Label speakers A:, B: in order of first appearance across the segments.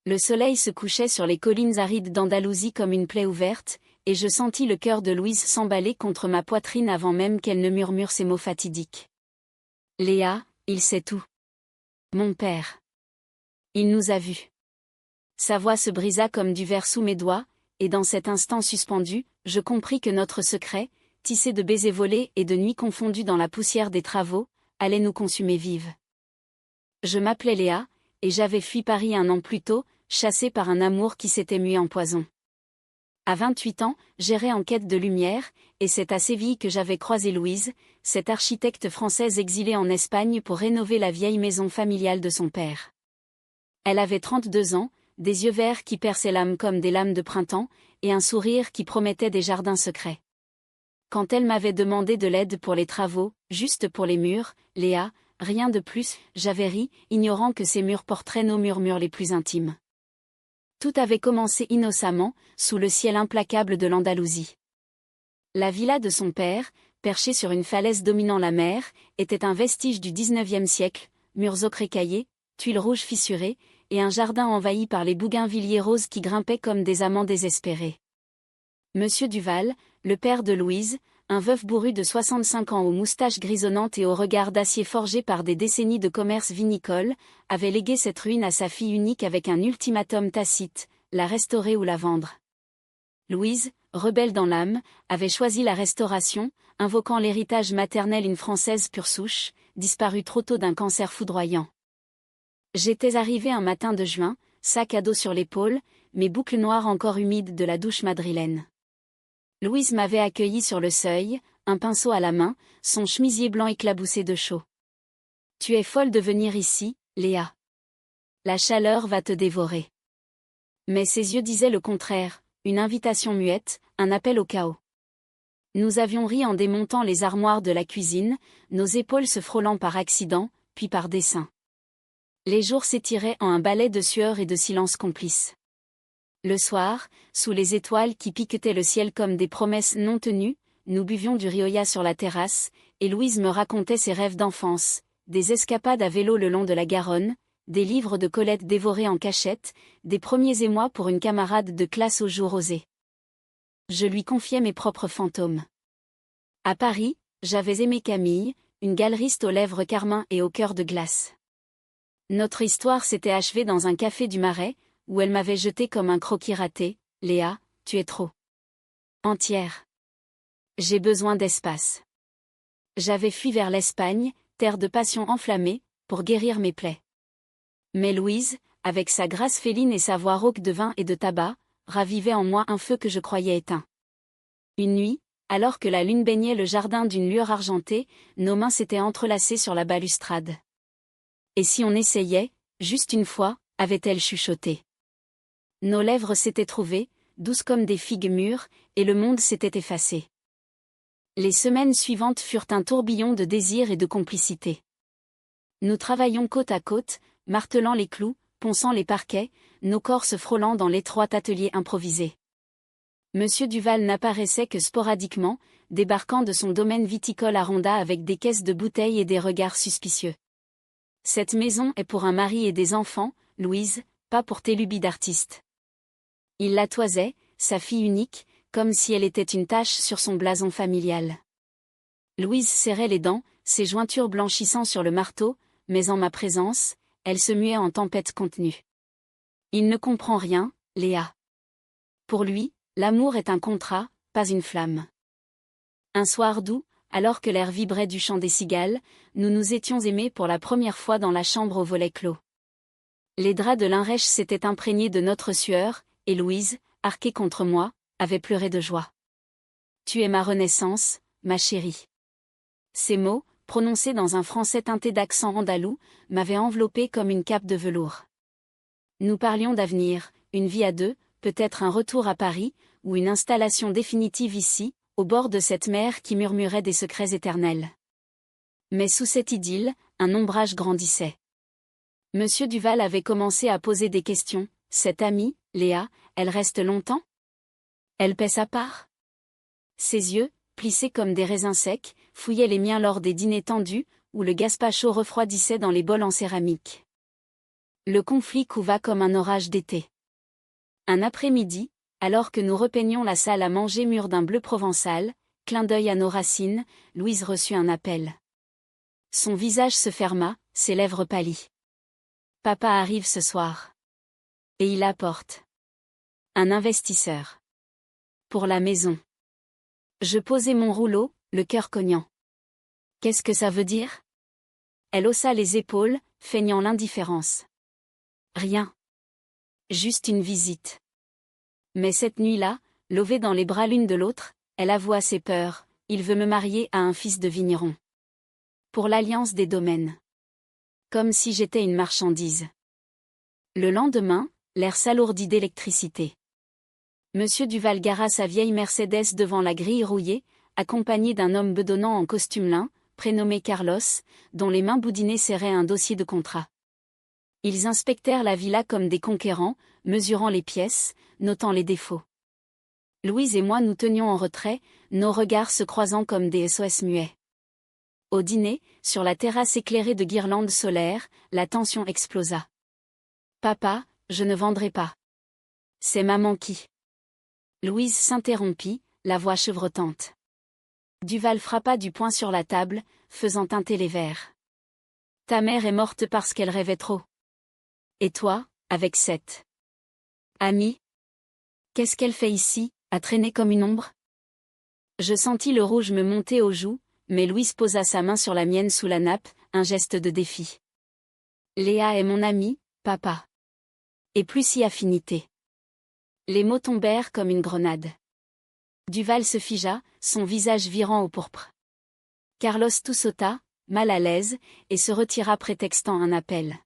A: Le soleil se couchait sur les collines arides d'Andalousie comme une plaie ouverte, et je sentis le cœur de Louise s'emballer contre ma poitrine avant même qu'elle ne murmure ces mots fatidiques. Léa, il sait tout. Mon père. Il nous a vus. Sa voix se brisa comme du verre sous mes doigts, et dans cet instant suspendu, je compris que notre secret, tissé de baisers volés et de nuits confondues dans la poussière des travaux, allait nous consumer vives. Je m'appelais Léa, et j'avais fui Paris un an plus tôt, chassée par un amour qui s'était mué en poison. À 28 ans, j'errais en quête de lumière, et c'est à Séville que j'avais croisé Louise, cette architecte française exilée en Espagne pour rénover la vieille maison familiale de son père. Elle avait 32 ans, des yeux verts qui perçaient l'âme comme des lames de printemps, et un sourire qui promettait des jardins secrets. Quand elle m'avait demandé de l'aide pour les travaux, juste pour les murs, Léa, rien de plus, j'avais ri, ignorant que ces murs porteraient nos murmures les plus intimes. Tout avait commencé innocemment, sous le ciel implacable de l'Andalousie. La villa de son père, perchée sur une falaise dominant la mer, était un vestige du XIXe siècle, murs ocre écaillés, tuiles rouges fissurées, et un jardin envahi par les bougainvilliers roses qui grimpaient comme des amants désespérés. Monsieur Duval, le père de Louise, un veuf bourru de 65 ans aux moustaches grisonnantes et au regard d'acier forgé par des décennies de commerce vinicole, avait légué cette ruine à sa fille unique avec un ultimatum tacite, la restaurer ou la vendre. Louise, rebelle dans l'âme, avait choisi la restauration, invoquant l'héritage maternel une Française pure souche, disparue trop tôt d'un cancer foudroyant. J'étais arrivée un matin de juin, sac à dos sur l'épaule, mes boucles noires encore humides de la douche madrilène. Louise m'avait accueillie sur le seuil, un pinceau à la main, son chemisier blanc éclaboussé de chaud. « Tu es folle de venir ici, Léa. La chaleur va te dévorer. » Mais ses yeux disaient le contraire, une invitation muette, un appel au chaos. Nous avions ri en démontant les armoires de la cuisine, nos épaules se frôlant par accident, puis par dessein. Les jours s'étiraient en un ballet de sueur et de silence complice. Le soir, sous les étoiles qui piquetaient le ciel comme des promesses non tenues, nous buvions du rioja sur la terrasse, et Louise me racontait ses rêves d'enfance, des escapades à vélo le long de la Garonne, des livres de Colette dévorés en cachette, des premiers émois pour une camarade de classe aux joues rosées. Je lui confiais mes propres fantômes. À Paris, j'avais aimé Camille, une galeriste aux lèvres carmin et au cœur de glace. Notre histoire s'était achevée dans un café du Marais, où elle m'avait jeté comme un croquis raté. « Léa, tu es trop entière. J'ai besoin d'espace. » J'avais fui vers l'Espagne, terre de passion enflammée, pour guérir mes plaies. Mais Louise, avec sa grâce féline et sa voix rauque de vin et de tabac, ravivait en moi un feu que je croyais éteint. Une nuit, alors que la lune baignait le jardin d'une lueur argentée, nos mains s'étaient entrelacées sur la balustrade. « Et si on essayait, juste une fois ?» avait-elle chuchoté. Nos lèvres s'étaient trouvées, douces comme des figues mûres, et le monde s'était effacé. Les semaines suivantes furent un tourbillon de désir et de complicité. Nous travaillions côte à côte, martelant les clous, ponçant les parquets, nos corps se frôlant dans l'étroit atelier improvisé. Monsieur Duval n'apparaissait que sporadiquement, débarquant de son domaine viticole à Ronda avec des caisses de bouteilles et des regards suspicieux. « Cette maison est pour un mari et des enfants, Louise, pas pour tes lubies d'artiste. » Il la toisait, sa fille unique, comme si elle était une tache sur son blason familial. Louise serrait les dents, ses jointures blanchissant sur le marteau, mais en ma présence, elle se muait en tempête contenue. Il ne comprend rien, Léa. Pour lui, l'amour est un contrat, pas une flamme. Un soir doux, alors que l'air vibrait du chant des cigales, nous nous étions aimés pour la première fois dans la chambre aux volets clos. Les draps de lin rêche s'étaient imprégnés de notre sueur, et Louise, arquée contre moi, avait pleuré de joie. « Tu es ma renaissance, ma chérie. » Ces mots, prononcés dans un français teinté d'accent andalou, m'avaient enveloppé comme une cape de velours. Nous parlions d'avenir, une vie à deux, peut-être un retour à Paris, ou une installation définitive ici, au bord de cette mer qui murmurait des secrets éternels. Mais sous cette idylle, un ombrage grandissait. Monsieur Duval avait commencé à poser des questions. « Cette amie, Léa, elle reste longtemps ? Elle paie sa part ?» Ses yeux, plissés comme des raisins secs, fouillaient les miens lors des dîners tendus, où le gazpacho refroidissait dans les bols en céramique. Le conflit couva comme un orage d'été. Un après-midi, alors que nous repeignions la salle à manger mûre d'un bleu provençal, clin d'œil à nos racines, Louise reçut un appel. Son visage se ferma, ses lèvres pâlissent. Papa arrive ce soir. Et il apporte un investisseur. Pour la maison. Je posai mon rouleau, le cœur cognant. Qu'est-ce que ça veut dire? Elle haussa les épaules, feignant l'indifférence. Rien. Juste une visite. Mais cette nuit-là, levée dans les bras l'une de l'autre, elle avoua ses peurs. Il veut me marier à un fils de vigneron. Pour l'alliance des domaines. Comme si j'étais une marchandise. Le lendemain, l'air s'alourdit d'électricité. Monsieur Duval gara sa vieille Mercedes devant la grille rouillée, accompagné d'un homme bedonnant en costume lin, prénommé Carlos, dont les mains boudinées serraient un dossier de contrat. Ils inspectèrent la villa comme des conquérants, mesurant les pièces, notant les défauts. Louise et moi nous tenions en retrait, nos regards se croisant comme des SOS muets. Au dîner, sur la terrasse éclairée de guirlandes solaires, la tension explosa. Papa, je ne vendrai pas. C'est maman qui. Louise s'interrompit, la voix chevrotante. Duval frappa du poing sur la table, faisant teinter les verres. Ta mère est morte parce qu'elle rêvait trop. Et toi, avec cette amie? Qu'est-ce qu'elle fait ici, à traîner comme une ombre? Je sentis le rouge me monter aux joues, mais Louise posa sa main sur la mienne sous la nappe, un geste de défi. Léa est mon amie, papa. Et plus si affinité. Les mots tombèrent comme une grenade. Duval se figea, son visage virant au pourpre. Carlos toussota, mal à l'aise, et se retira prétextant un appel.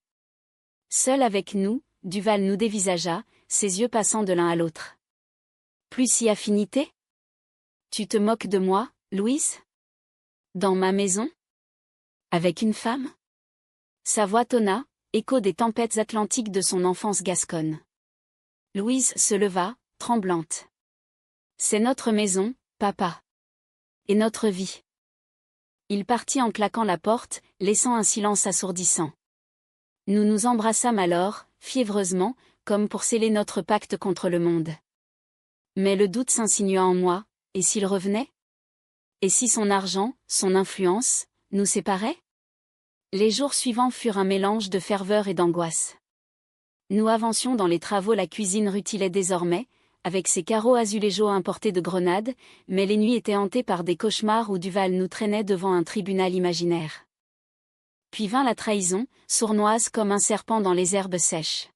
A: Seul avec nous, Duval nous dévisagea, ses yeux passant de l'un à l'autre. Plus si affinité? Tu te moques de moi, Louise? Dans ma maison? Avec une femme? Sa voix tonna, écho des tempêtes atlantiques de son enfance gasconne. Louise se leva, tremblante. C'est notre maison, papa. Et notre vie. Il partit en claquant la porte, laissant un silence assourdissant. Nous nous embrassâmes alors, fiévreusement, comme pour sceller notre pacte contre le monde. Mais le doute s'insinua en moi, et s'il revenait? Et si son argent, son influence, nous séparaient? Les jours suivants furent un mélange de ferveur et d'angoisse. Nous avancions dans les travaux, la cuisine rutilait désormais, avec ses carreaux azuléjo importés de Grenade, mais les nuits étaient hantées par des cauchemars où Duval nous traînait devant un tribunal imaginaire. Puis vint la trahison, sournoise comme un serpent dans les herbes sèches.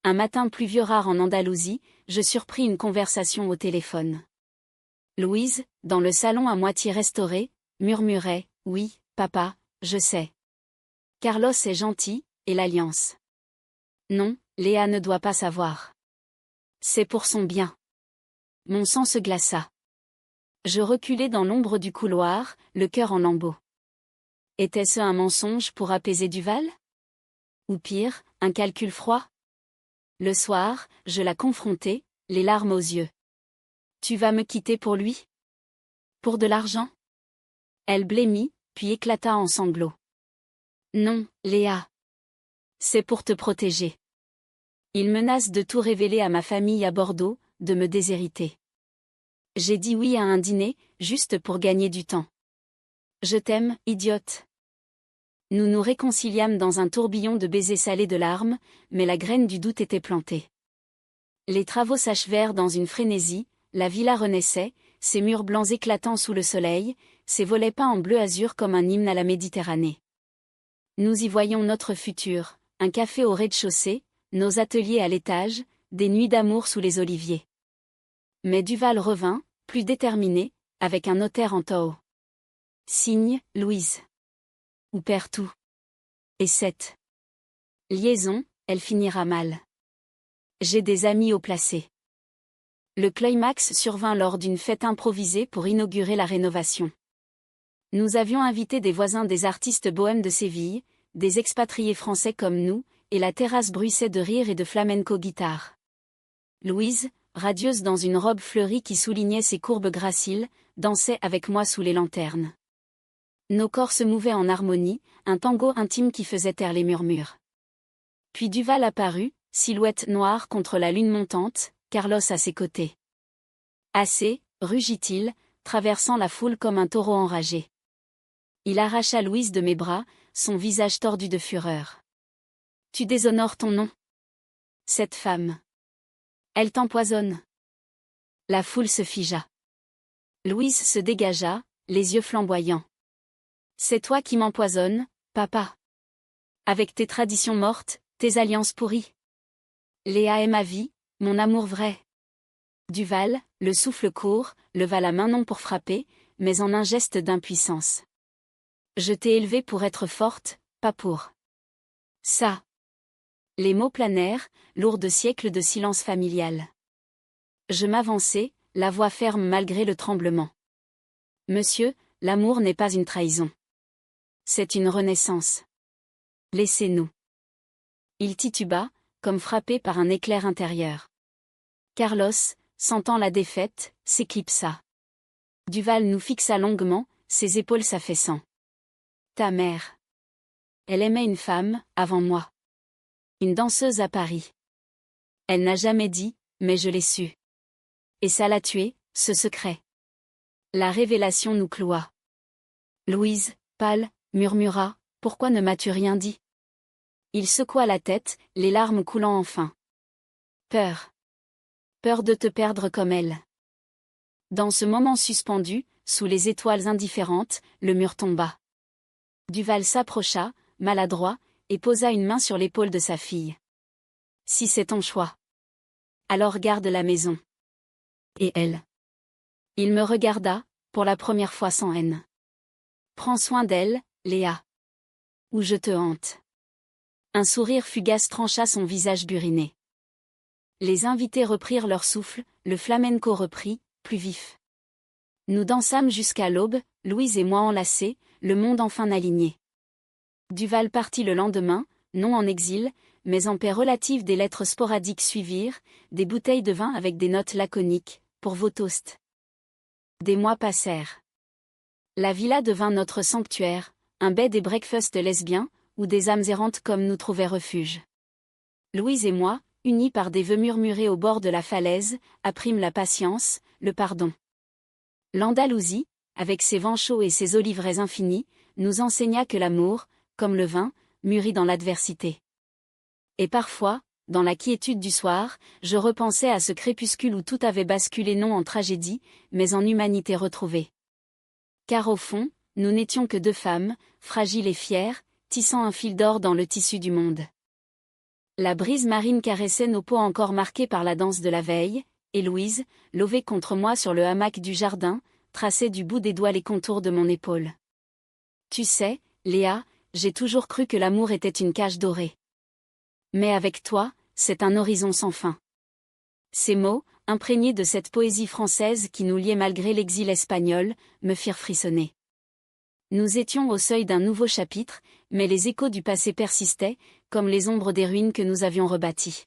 A: Un matin pluvieux rare en Andalousie, je surpris une conversation au téléphone. Louise, dans le salon à moitié restauré, murmurait « Oui, papa, je sais. Carlos est gentil, et l'alliance. Non, Léa ne doit pas savoir. C'est pour son bien. » Mon sang se glaça. Je reculai dans l'ombre du couloir, le cœur en lambeaux. Était-ce un mensonge pour apaiser Duval? Ou pire, un calcul froid? Le soir, je la confrontai, les larmes aux yeux. Tu vas me quitter pour lui? Pour de l'argent? Elle blêmit, puis éclata en sanglots. Non, Léa. C'est pour te protéger. Il menace de tout révéler à ma famille à Bordeaux, de me déshériter. J'ai dit oui à un dîner, juste pour gagner du temps. Je t'aime, idiote. Nous nous réconciliâmes dans un tourbillon de baisers salés de larmes, mais la graine du doute était plantée. Les travaux s'achevèrent dans une frénésie, la villa renaissait, ses murs blancs éclatant sous le soleil, ses volets peints en bleu azur comme un hymne à la Méditerranée. Nous y voyions notre futur, un café au rez-de-chaussée, nos ateliers à l'étage, des nuits d'amour sous les oliviers. Mais Duval revint, plus déterminé, avec un notaire en taux. Signe, Louise. Ou perd tout. Et cette liaison, elle finira mal. J'ai des amis haut placés. Le climax survint lors d'une fête improvisée pour inaugurer la rénovation. Nous avions invité des voisins des artistes bohèmes de Séville, des expatriés français comme nous, et la terrasse bruissait de rire et de flamenco guitare. Louise, radieuse dans une robe fleurie qui soulignait ses courbes graciles, dansait avec moi sous les lanternes. Nos corps se mouvaient en harmonie, un tango intime qui faisait taire les murmures. Puis Duval apparut, silhouette noire contre la lune montante, Carlos à ses côtés. Assez, rugit-il, traversant la foule comme un taureau enragé. Il arracha Louise de mes bras, son visage tordu de fureur. Tu déshonores ton nom. Cette femme. Elle t'empoisonne. La foule se figea. Louise se dégagea, les yeux flamboyants. C'est toi qui m'empoisonnes, papa. Avec tes traditions mortes, tes alliances pourries. Léa est ma vie, mon amour vrai. Duval, le souffle court, leva la main non pour frapper, mais en un geste d'impuissance. Je t'ai élevée pour être forte, pas pour ça. Les mots planèrent, lourds de siècles de silence familial. Je m'avançai, la voix ferme malgré le tremblement. Monsieur, l'amour n'est pas une trahison. C'est une renaissance. Laissez-nous. Il tituba, comme frappé par un éclair intérieur. Carlos, sentant la défaite, s'éclipsa. Duval nous fixa longuement, ses épaules s'affaissant. Ta mère. Elle aimait une femme, avant moi. Une danseuse à Paris. Elle n'a jamais dit, mais je l'ai su. Et ça l'a tué, ce secret. La révélation nous cloua. Louise, pâle, murmura, pourquoi ne m'as-tu rien dit? Il secoua la tête, les larmes coulant enfin. Peur. Peur de te perdre comme elle. Dans ce moment suspendu, sous les étoiles indifférentes, le mur tomba. Duval s'approcha, maladroit, et posa une main sur l'épaule de sa fille. Si c'est ton choix. Alors garde la maison. Et elle. Il me regarda, pour la première fois sans haine. Prends soin d'elle, Léa. Ou je te hante. Un sourire fugace trancha son visage buriné. Les invités reprirent leur souffle, le flamenco reprit, plus vif. Nous dansâmes jusqu'à l'aube, Louise et moi enlacés, le monde enfin aligné. Duval partit le lendemain, non en exil, mais en paix relative. Des lettres sporadiques suivirent, des bouteilles de vin avec des notes laconiques, pour vos toasts. Des mois passèrent. La villa devint notre sanctuaire, un bed et breakfast lesbien, où des âmes errantes comme nous trouvaient refuge. Louise et moi, unis par des vœux murmurés au bord de la falaise, apprîmes la patience, le pardon. L'Andalousie, avec ses vents chauds et ses oliveraies infinies, nous enseigna que l'amour, comme le vin, mûrit dans l'adversité. Et parfois, dans la quiétude du soir, je repensais à ce crépuscule où tout avait basculé non en tragédie, mais en humanité retrouvée. Car au fond, nous n'étions que deux femmes, fragiles et fières, tissant un fil d'or dans le tissu du monde. La brise marine caressait nos peaux encore marquées par la danse de la veille, et Louise, levée contre moi sur le hamac du jardin, traçait du bout des doigts les contours de mon épaule. Tu sais, Léa, j'ai toujours cru que l'amour était une cage dorée. Mais avec toi, c'est un horizon sans fin. Ces mots, imprégnés de cette poésie française qui nous liait malgré l'exil espagnol, me firent frissonner. Nous étions au seuil d'un nouveau chapitre, mais les échos du passé persistaient, comme les ombres des ruines que nous avions rebâties.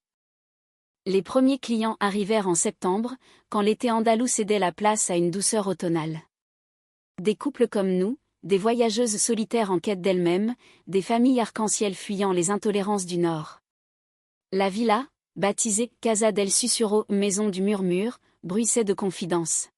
A: Les premiers clients arrivèrent en septembre, quand l'été andalou cédait la place à une douceur automnale. Des couples comme nous, des voyageuses solitaires en quête d'elles-mêmes, des familles arc-en-ciel fuyant les intolérances du Nord. La villa, baptisée Casa del Susurro, maison du murmure, bruissait de confidences.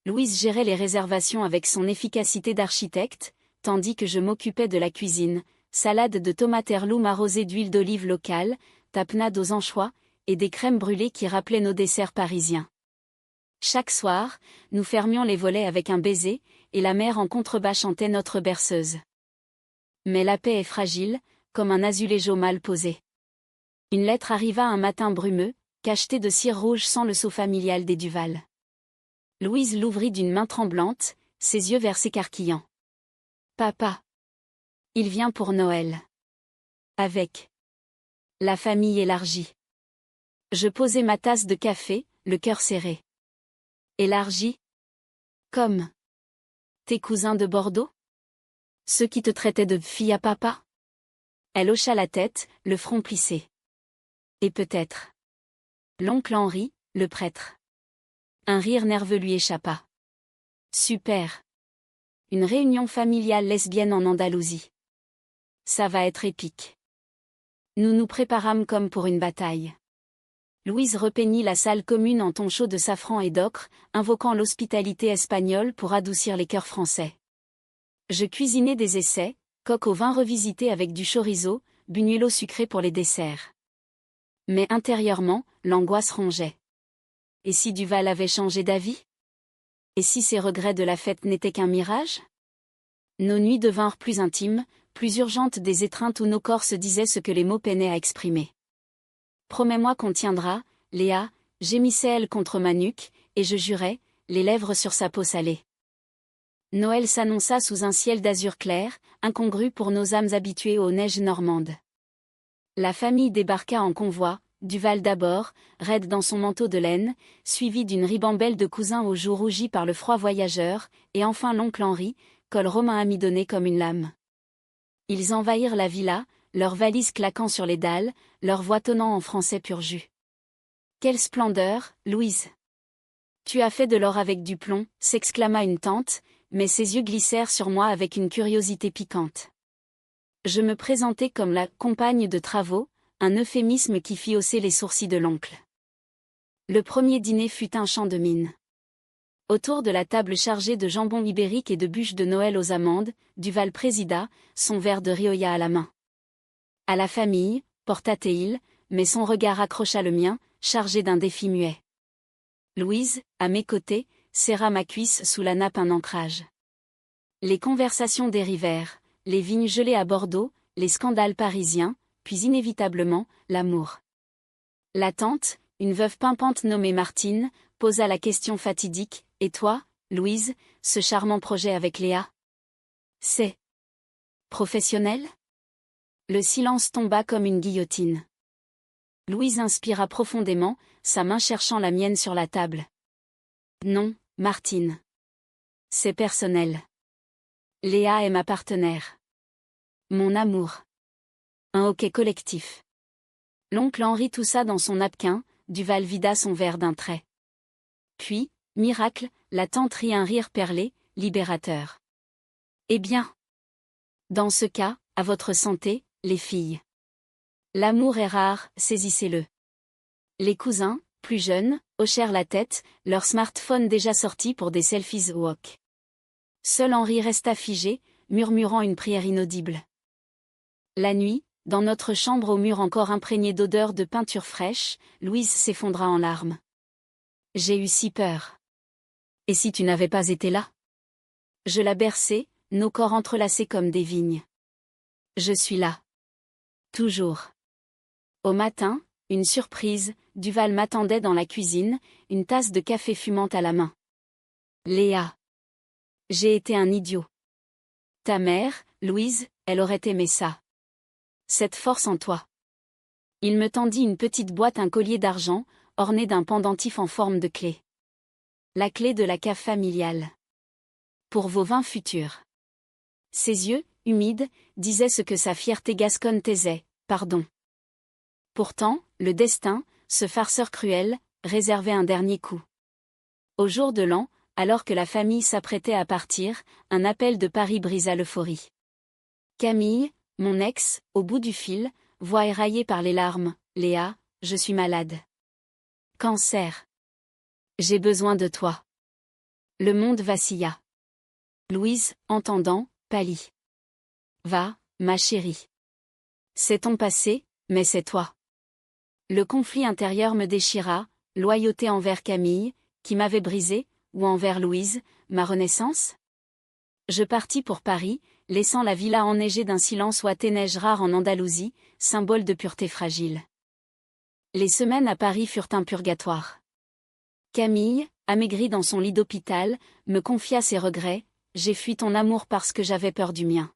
A: Louise gérait les réservations avec son efficacité d'architecte, tandis que je m'occupais de la cuisine, salade de tomaterloum arrosée d'huile d'olive locale, tapenade aux anchois, et des crèmes brûlées qui rappelaient nos desserts parisiens. Chaque soir, nous fermions les volets avec un baiser, et la mer en contrebas chantait notre berceuse. Mais la paix est fragile, comme un azuléjo mal posé. Une lettre arriva un matin brumeux, cachetée de cire rouge sans le sceau familial des Duval. Louise l'ouvrit d'une main tremblante, ses yeux verts s'écarquillant. Papa. Il vient pour Noël. Avec la famille élargie. Je posai ma tasse de café, le cœur serré. Élargie? Comme tes cousins de Bordeaux? Ceux qui te traitaient de fille à papa? Elle hocha la tête, le front plissé. Et peut-être l'oncle Henri, le prêtre. Un rire nerveux lui échappa. Super. Une réunion familiale lesbienne en Andalousie. Ça va être épique. Nous nous préparâmes comme pour une bataille. Louise repeignit la salle commune en tons chauds de safran et d'ocre, invoquant l'hospitalité espagnole pour adoucir les cœurs français. Je cuisinais des essais, coq au vin revisité avec du chorizo, buñuelos sucrés pour les desserts. Mais intérieurement, l'angoisse rongeait. Et si Duval avait changé d'avis? Et si ses regrets de la fête n'étaient qu'un mirage? Nos nuits devinrent plus intimes, plus urgentes des étreintes où nos corps se disaient ce que les mots peinaient à exprimer. Promets-moi qu'on tiendra, Léa, gémissait-elle contre ma nuque, et je jurais, les lèvres sur sa peau salée. Noël s'annonça sous un ciel d'azur clair, incongru pour nos âmes habituées aux neiges normandes. La famille débarqua en convoi, Duval d'abord, raide dans son manteau de laine, suivi d'une ribambelle de cousins aux joues rougies par le froid voyageur, et enfin l'oncle Henri, col romain amidonné comme une lame. Ils envahirent la villa, leurs valises claquant sur les dalles, leurs voix tonnant en français pur jus. Quelle splendeur, Louise! Tu as fait de l'or avec du plomb, s'exclama une tante, mais ses yeux glissèrent sur moi avec une curiosité piquante. Je me présentai comme la compagne de travaux, un euphémisme qui fit hausser les sourcils de l'oncle. Le premier dîner fut un chant de mine. Autour de la table chargée de jambon ibérique et de bûches de Noël aux amandes, Duval présida, son verre de Rioja à la main. À la famille, porta-t-il, mais son regard accrocha le mien, chargé d'un défi muet. Louise, à mes côtés, serra ma cuisse sous la nappe un ancrage. Les conversations dérivèrent, les vignes gelées à Bordeaux, les scandales parisiens, puis inévitablement, l'amour. La tante, une veuve pimpante nommée Martine, posa la question fatidique, « Et toi, Louise, ce charmant projet avec Léa? C'est professionnel ?» Le silence tomba comme une guillotine. Louise inspira profondément, sa main cherchant la mienne sur la table. « Non, Martine. C'est personnel. Léa est ma partenaire. Mon amour. Un hoquet collectif. » L'oncle Henri toussa dans son napkin, Duval vida son verre d'un trait. Puis, miracle, la tante rit un rire perlé, libérateur. « Eh bien. Dans ce cas, à votre santé, les filles. L'amour est rare, saisissez-le. » Les cousins, plus jeunes, hochèrent la tête, leur smartphone déjà sorti pour des selfies wok. Seul Henri resta figé, murmurant une prière inaudible. La nuit, dans notre chambre au mur encore imprégné d'odeurs de peinture fraîche, Louise s'effondra en larmes. J'ai eu si peur. Et si tu n'avais pas été là? Je la berçai, nos corps entrelacés comme des vignes. Je suis là. Toujours. Au matin, une surprise, Duval m'attendait dans la cuisine, une tasse de café fumante à la main. Léa. J'ai été un idiot. Ta mère, Louise, elle aurait aimé ça. Cette force en toi. Il me tendit une petite boîte, un collier d'argent, orné d'un pendentif en forme de clé. La clé de la cave familiale. Pour vos vins futurs. Ses yeux, humides, disaient ce que sa fierté gasconne taisait, pardon. Pourtant, le destin, ce farceur cruel, réservait un dernier coup. Au jour de l'an, alors que la famille s'apprêtait à partir, un appel de Paris brisa l'euphorie. Camille, mon ex, au bout du fil, voix éraillée par les larmes, « Léa, je suis malade. Cancer. J'ai besoin de toi. » Le monde vacilla. Louise, entendant, pâlit. « Va, ma chérie. C'est ton passé, mais c'est toi. » Le conflit intérieur me déchira, loyauté envers Camille, qui m'avait brisé, ou envers Louise, ma renaissance? Je partis pour Paris, laissant la villa enneigée d'un silence ouaté, neige rare en Andalousie, symbole de pureté fragile. Les semaines à Paris furent un purgatoire. Camille, amaigrie dans son lit d'hôpital, me confia ses regrets, « J'ai fui ton amour parce que j'avais peur du mien. »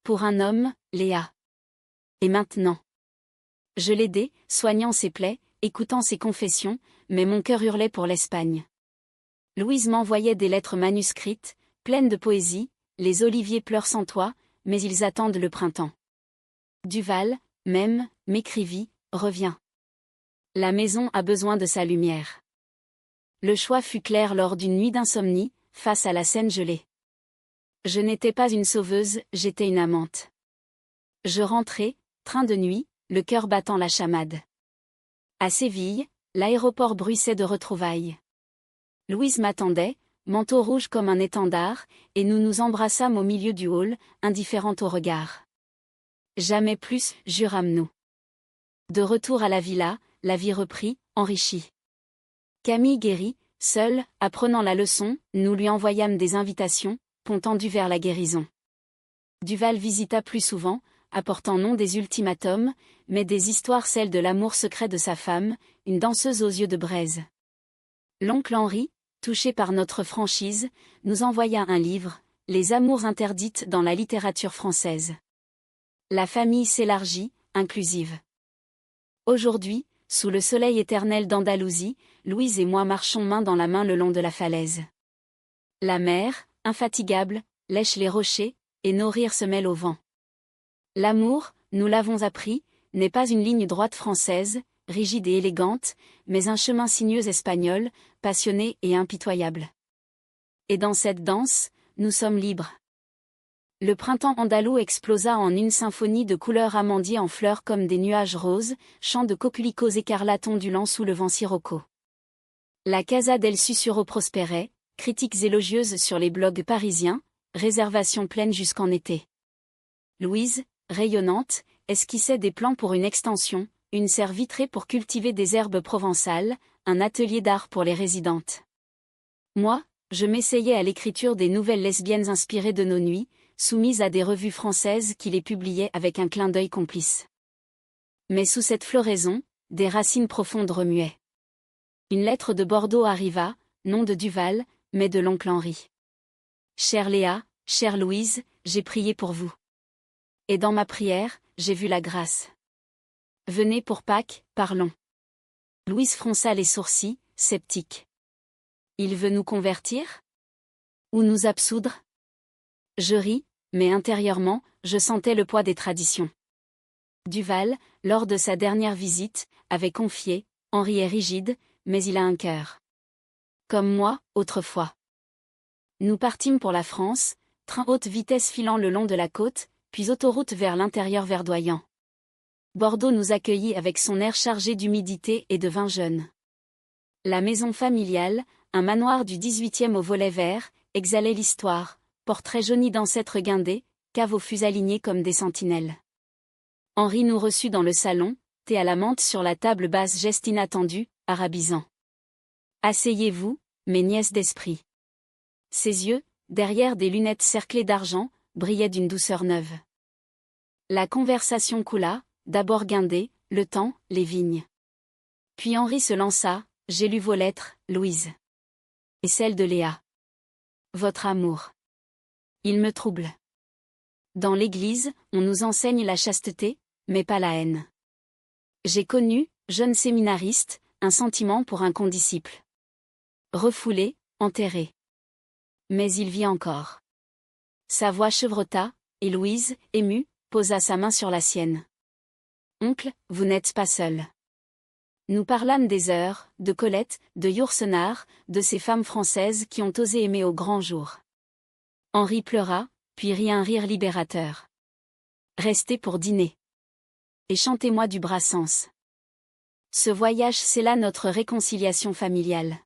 A: Pour un homme, Léa. Et maintenant? Je l'aidai, soignant ses plaies, écoutant ses confessions, mais mon cœur hurlait pour l'Espagne. Louise m'envoyait des lettres manuscrites, pleines de poésie, « Les oliviers pleurent sans toi, mais ils attendent le printemps. » Duval, même, m'écrivit, « Reviens. La maison a besoin de sa lumière. » Le choix fut clair lors d'une nuit d'insomnie, face à la Seine gelée. Je n'étais pas une sauveuse, j'étais une amante. Je rentrai, train de nuit, le cœur battant la chamade. À Séville, l'aéroport bruissait de retrouvailles. Louise m'attendait, manteau rouge comme un étendard, et nous nous embrassâmes au milieu du hall, indifférentes au regard. Jamais plus, jurâmes-nous. De retour à la villa, la vie reprit, enrichie. Camille guérit, seule, apprenant la leçon, nous lui envoyâmes des invitations, pont tendu vers la guérison. Duval visita plus souvent, apportant non des ultimatums, mais des histoires, celles de l'amour secret de sa femme, une danseuse aux yeux de braise. L'oncle Henri, touché par notre franchise, nous envoya un livre, Les amours interdites dans la littérature française. La famille s'élargit, inclusive. Aujourd'hui, sous le soleil éternel d'Andalousie, Louise et moi marchons main dans la main le long de la falaise. La mer, infatigable, lèche les rochers, et nos rires se mêlent au vent. L'amour, nous l'avons appris, n'est pas une ligne droite française, rigide et élégante, mais un chemin sinueux espagnol, passionné et impitoyable. Et dans cette danse, nous sommes libres. Le printemps andalou explosa en une symphonie de couleurs amandier en fleurs comme des nuages roses, chants de coquelicots écarlates ondulant sous le vent sirocco. La Casa del Susurro prospérait, critiques élogieuses sur les blogs parisiens, réservations pleines jusqu'en été. Louise, rayonnante, esquissait des plans pour une extension, une serre vitrée pour cultiver des herbes provençales, un atelier d'art pour les résidentes. Moi, je m'essayais à l'écriture des nouvelles lesbiennes inspirées de nos nuits, soumises à des revues françaises qui les publiaient avec un clin d'œil complice. Mais sous cette floraison, des racines profondes remuaient. Une lettre de Bordeaux arriva, non de Duval, mais de l'oncle Henri. Chère Léa, chère Louise, j'ai prié pour vous. Et dans ma prière, j'ai vu la grâce. Venez pour Pâques, parlons. Louise fronça les sourcils, sceptique. Il veut nous convertir? Ou nous absoudre? Je ris, mais intérieurement, je sentais le poids des traditions. Duval, lors de sa dernière visite, avait confié, Henri est rigide, mais il a un cœur. Comme moi, autrefois. Nous partîmes pour la France, train haute vitesse filant le long de la côte, puis autoroute vers l'intérieur verdoyant. Bordeaux nous accueillit avec son air chargé d'humidité et de vin jeune. La maison familiale, un manoir du 18e au volet vert, exhalait l'histoire, portrait jauni d'ancêtres guindés, caves aux fûts alignés comme des sentinelles. Henri nous reçut dans le salon, thé à la menthe sur la table basse, geste inattendu, arabisant. Asseyez-vous, mes nièces d'esprit. Ses yeux, derrière des lunettes cerclées d'argent, brillaient d'une douceur neuve. La conversation coula, d'abord guindée, le temps, les vignes. Puis Henri se lança, j'ai lu vos lettres, Louise. Et celle de Léa. Votre amour. Il me trouble. Dans l'Église, on nous enseigne la chasteté, mais pas la haine. J'ai connu, jeune séminariste, un sentiment pour un condisciple. Refoulé, enterré. Mais il vit encore. Sa voix chevrota, et Louise, émue, posa sa main sur la sienne. Oncle, vous n'êtes pas seul. Nous parlâmes des heures, de Colette, de Yourcenar, de ces femmes françaises qui ont osé aimer au grand jour. Henri pleura, puis rit un rire libérateur. Restez pour dîner. Et chantez-moi du Brassens. Ce voyage scella notre réconciliation familiale.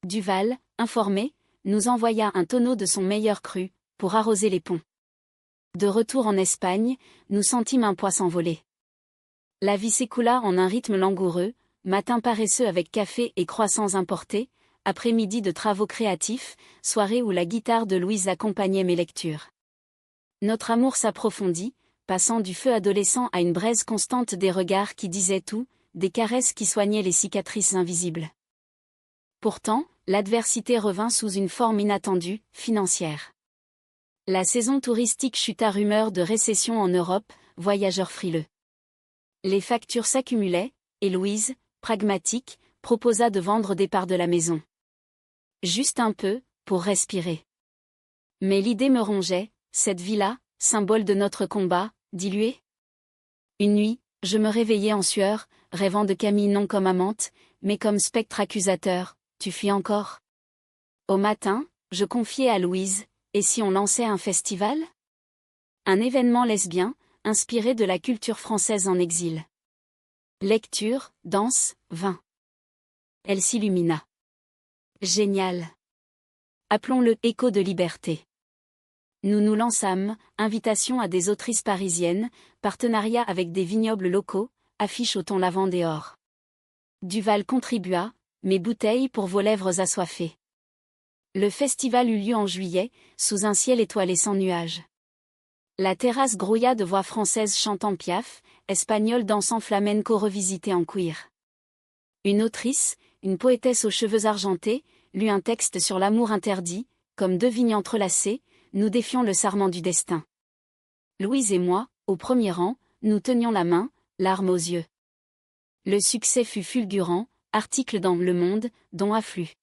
A: Duval, informé, nous envoya un tonneau de son meilleur cru, pour arroser les ponts. De retour en Espagne, nous sentîmes un poids s'envoler. La vie s'écoula en un rythme langoureux, matin paresseux avec café et croissants importés, après-midi de travaux créatifs, soirée où la guitare de Louise accompagnait mes lectures. Notre amour s'approfondit, passant du feu adolescent à une braise constante, des regards qui disaient tout, des caresses qui soignaient les cicatrices invisibles. Pourtant, l'adversité revint sous une forme inattendue, financière. La saison touristique chuta, rumeur de récession en Europe, voyageurs frileux. Les factures s'accumulaient, et Louise, pragmatique, proposa de vendre des parts de la maison. Juste un peu, pour respirer. Mais l'idée me rongeait, cette villa, symbole de notre combat, diluée. Une nuit, je me réveillai en sueur, rêvant de Camille non comme amante, mais comme spectre accusateur, tu fuis encore? Au matin, je confiai à Louise, et si on lançait un festival? Un événement lesbien, inspiré de la culture française en exil. Lecture, danse, vin. Elle s'illumina. Génial. Appelons-le Écho de liberté. Nous nous lançâmes, invitation à des autrices parisiennes, partenariat avec des vignobles locaux, affiches au ton lavande et or. Duval contribua, mes bouteilles pour vos lèvres assoiffées. Le festival eut lieu en juillet, sous un ciel étoilé sans nuages. La terrasse grouilla de voix françaises chantant Piaf, espagnoles dansant flamenco revisité en queer. Une autrice, une poétesse aux cheveux argentés, lut un texte sur l'amour interdit, comme deux vignes entrelacées, nous défions le sarment du destin. Louise et moi, au premier rang, nous tenions la main, larmes aux yeux. Le succès fut fulgurant, article dans Le Monde, dont afflue.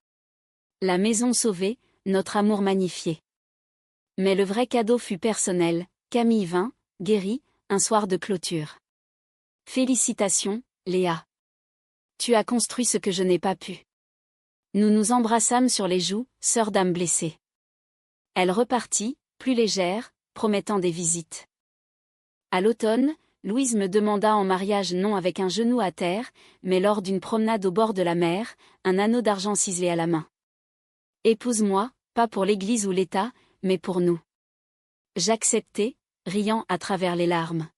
A: La maison sauvée, notre amour magnifié. Mais le vrai cadeau fut personnel, Camille vint, guérie, un soir de clôture. Félicitations, Léa. Tu as construit ce que je n'ai pas pu. Nous nous embrassâmes sur les joues, sœur d'âme blessée. Elle repartit, plus légère, promettant des visites. À l'automne, Louise me demanda en mariage non avec un genou à terre, mais lors d'une promenade au bord de la mer, un anneau d'argent ciselé à la main. Épouse-moi, pas pour l'Église ou l'État, mais pour nous. J'acceptai, riant à travers les larmes.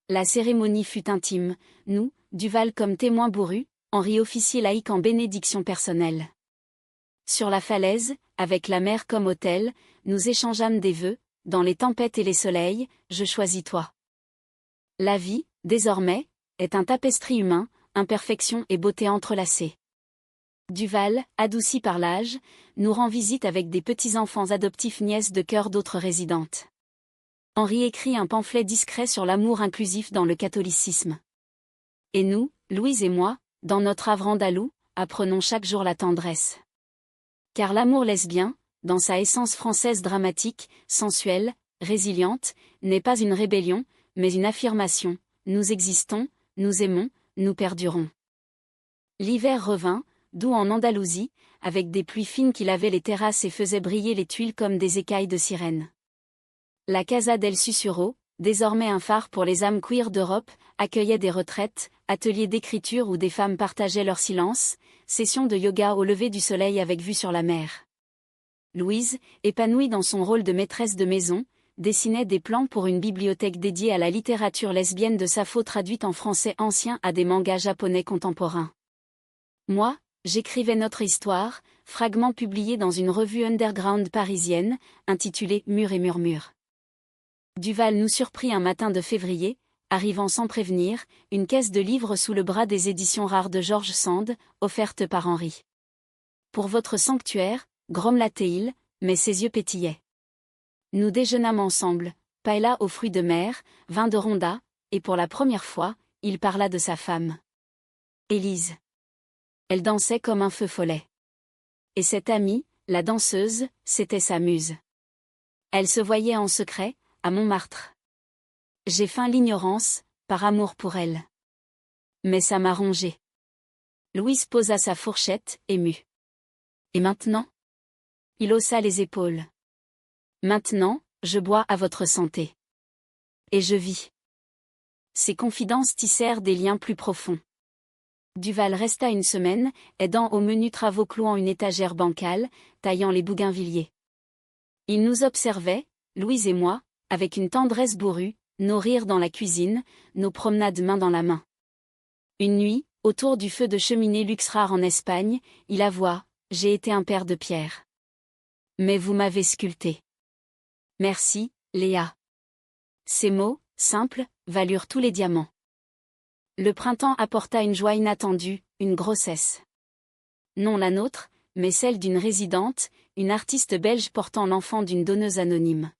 A: La cérémonie fut intime, nous, Duval comme témoin bourru, Henri officier laïque en bénédiction personnelle. Sur la falaise, avec la mer comme autel, nous échangeâmes des vœux, dans les tempêtes et les soleils, je choisis toi. La vie, désormais, est un tapestry humain, imperfection et beauté entrelacées. Duval, adouci par l'âge, nous rend visite avec des petits-enfants adoptifs nièces de cœur d'autres résidentes. Henri écrit un pamphlet discret sur l'amour inclusif dans le catholicisme. Et nous, Louise et moi, dans notre havre andalou, apprenons chaque jour la tendresse. Car l'amour lesbien, dans sa essence française dramatique, sensuelle, résiliente, n'est pas une rébellion, mais une affirmation. Nous existons, nous aimons, nous perdurons. L'hiver revint, doux en Andalousie, avec des pluies fines qui lavaient les terrasses et faisaient briller les tuiles comme des écailles de sirène. La Casa del Susurro, désormais un phare pour les âmes queer d'Europe, accueillait des retraites, ateliers d'écriture où des femmes partageaient leur silence, sessions de yoga au lever du soleil avec vue sur la mer. Louise, épanouie dans son rôle de maîtresse de maison, dessinait des plans pour une bibliothèque dédiée à la littérature lesbienne de Sappho traduite en français ancien à des mangas japonais contemporains. Moi, j'écrivais notre histoire, fragment publié dans une revue underground parisienne, intitulée Murs et murmures. Duval nous surprit un matin de février, arrivant sans prévenir, une caisse de livres sous le bras des éditions rares de George Sand, offerte par Henri. Pour votre sanctuaire, grommela-t-il, mais ses yeux pétillaient. Nous déjeunâmes ensemble, paella aux fruits de mer, vin de Ronda, et pour la première fois, il parla de sa femme. Élise. Elle dansait comme un feu follet. Et cette amie, la danseuse, c'était sa muse. Elle se voyait en secret, à Montmartre. J'ai feint l'ignorance, par amour pour elle. Mais ça m'a rongé. Louise posa sa fourchette, émue. Et maintenant? Il haussa les épaules. Maintenant, je bois à votre santé. Et je vis. Ces confidences tissèrent des liens plus profonds. Duval resta une semaine, aidant aux menus travaux clouant une étagère bancale, taillant les bougainvilliers. Il nous observait, Louise et moi, avec une tendresse bourrue, nos rires dans la cuisine, nos promenades main dans la main. Une nuit, autour du feu de cheminée luxe rare en Espagne, il avoua, j'ai été un père de pierre. Mais vous m'avez sculpté. Merci, Léa. Ces mots, simples, valurent tous les diamants. Le printemps apporta une joie inattendue, une grossesse. Non la nôtre, mais celle d'une résidente, une artiste belge portant l'enfant d'une donneuse anonyme.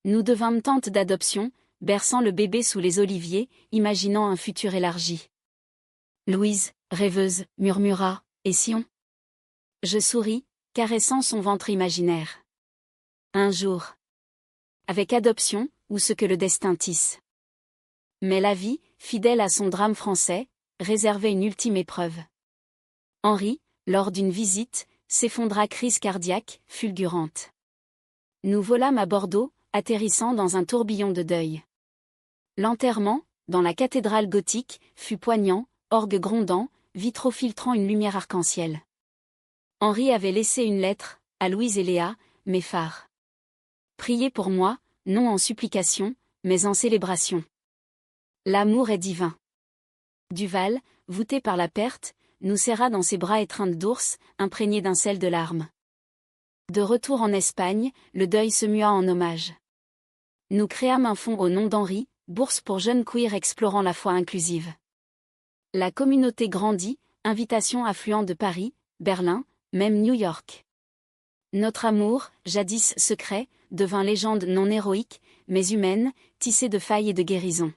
A: Nous devînmes tantes d'adoption, berçant le bébé sous les oliviers, imaginant un futur élargi. Louise, rêveuse, murmura, « Et si on ?» Je souris, caressant son ventre imaginaire. Un jour. Avec adoption, ou ce que le destin tisse. Mais la vie, fidèle à son drame français, réservait une ultime épreuve. Henri, lors d'une visite, s'effondra crise cardiaque, fulgurante. Nous volâmes à Bordeaux, atterrissant dans un tourbillon de deuil. L'enterrement, dans la cathédrale gothique, fut poignant, orgue grondant, vitraux filtrant une lumière arc-en-ciel. Henri avait laissé une lettre, à Louise et Léa, mes phares. Priez pour moi, non en supplication, mais en célébration. L'amour est divin. Duval, voûté par la perte, nous serra dans ses bras étreintes d'ours, imprégnés d'un sel de larmes. De retour en Espagne, le deuil se mua en hommage. Nous créâmes un fonds au nom d'Henri, bourse pour jeunes queers explorant la foi inclusive. La communauté grandit, invitations affluant de Paris, Berlin, même New York. Notre amour, jadis secret, devint légende non héroïque, mais humaine, tissée de failles et de guérisons.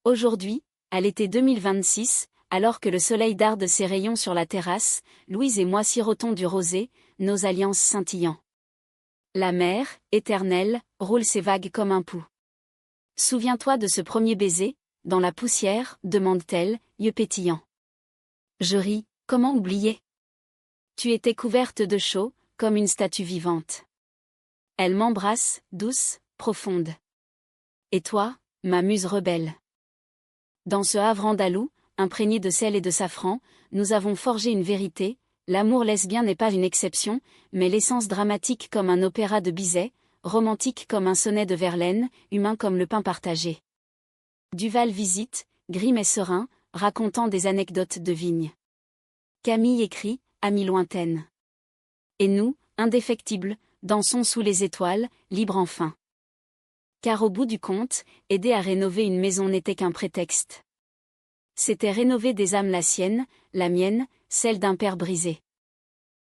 A: Aujourd'hui, à l'été 2026, alors que le soleil darde ses rayons sur la terrasse, Louise et moi sirotons du rosé, nos alliances scintillant. La mer, éternelle, roule ses vagues comme un pouls. Souviens-toi de ce premier baiser, dans la poussière, demande-t-elle, yeux pétillants. Je ris, comment oublier? Tu étais couverte de chaud, comme une statue vivante. Elle m'embrasse, douce, profonde. Et toi, ma muse rebelle? Dans ce havre andalou, imprégné de sel et de safran, nous avons forgé une vérité, l'amour lesbien n'est pas une exception, mais l'essence dramatique comme un opéra de Bizet, romantique comme un sonnet de Verlaine, humain comme le pain partagé. Duval visite, gris mais serein, racontant des anecdotes de vigne. Camille écrit, amie lointaine. Et nous, indéfectibles, dansons sous les étoiles, libres enfin. Car au bout du compte, aider à rénover une maison n'était qu'un prétexte. C'était rénover des âmes, la sienne, la mienne, celle d'un père brisé.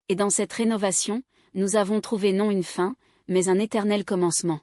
A: Et dans cette rénovation, nous avons trouvé non une fin, mais un éternel commencement.